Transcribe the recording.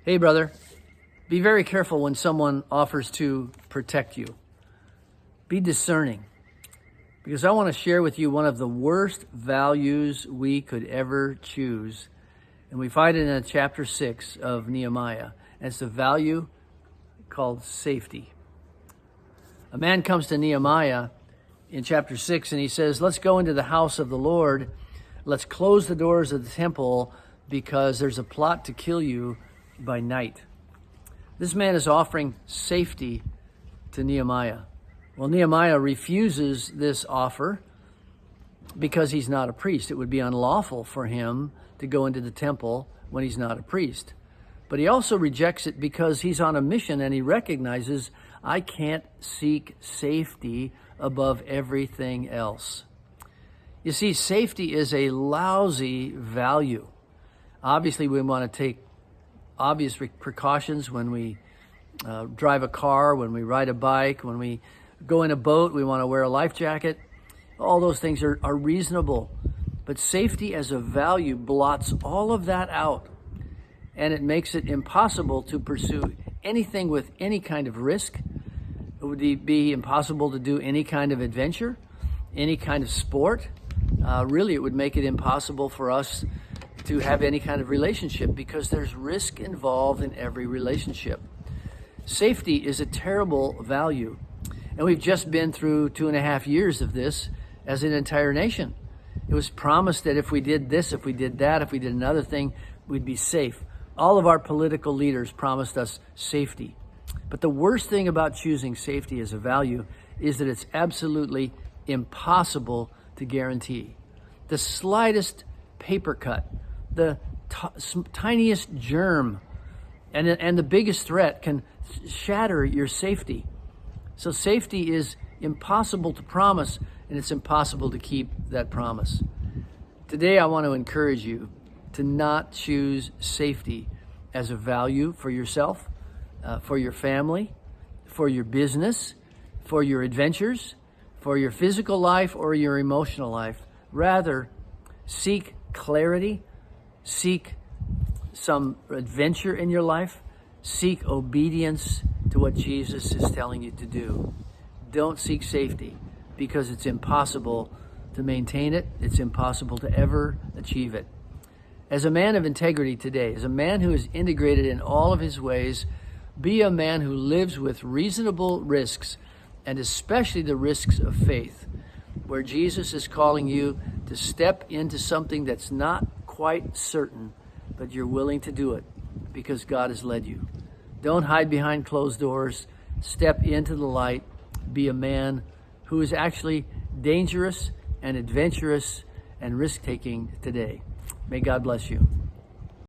Hey, brother, be very careful when someone offers to protect you. Be discerning, because I want to share with you one of the worst values we could ever choose. And we find it in chapter 6 of Nehemiah. And it's a value called safety. A man comes to Nehemiah in chapter 6 and he says, let's go into the house of the Lord. Let's close the doors of the temple because there's a plot to kill you by night. This man is offering safety to Nehemiah. Well, Nehemiah refuses this offer because he's not a priest. It would be unlawful for him to go into the temple when he's not a priest. But he also rejects it because he's on a mission and he recognizes, I can't seek safety above everything else. You see, safety is a lousy value. Obviously, we want to take obvious precautions when we drive a car, when we ride a bike, when we go in a boat, we want to wear a life jacket. All those things are reasonable. But safety as a value blots all of that out. And it makes it impossible to pursue anything with any kind of risk. It would be impossible to do any kind of adventure, any kind of sport. Really, it would make it impossible for us to have any kind of relationship because there's risk involved in every relationship. Safety is a terrible value. And we've just been through 2.5 years of this as an entire nation. It was promised that if we did this, if we did that, if we did another thing, we'd be safe. All of our political leaders promised us safety. But the worst thing about choosing safety as a value is that it's absolutely impossible to guarantee. The slightest paper cut, the tiniest germ, and the biggest threat can shatter your safety. So safety is impossible to promise, and it's impossible to keep that promise. Today, I want to encourage you to not choose safety as a value for yourself, for your family, for your business, for your adventures, for your physical life or your emotional life. Rather, seek clarity, seek some adventure in your life, seek obedience to what Jesus is telling you to do. Don't seek safety because it's impossible to maintain it. It's impossible to ever achieve it. As a man of integrity today, as a man who is integrated in all of his ways, be a man who lives with reasonable risks, and especially the risks of faith, where Jesus is calling you to step into something that's not quite certain, but you're willing to do it because God has led you. Don't hide behind closed doors. Step into the light. Be a man who is actually dangerous and adventurous and risk-taking today. May God bless you.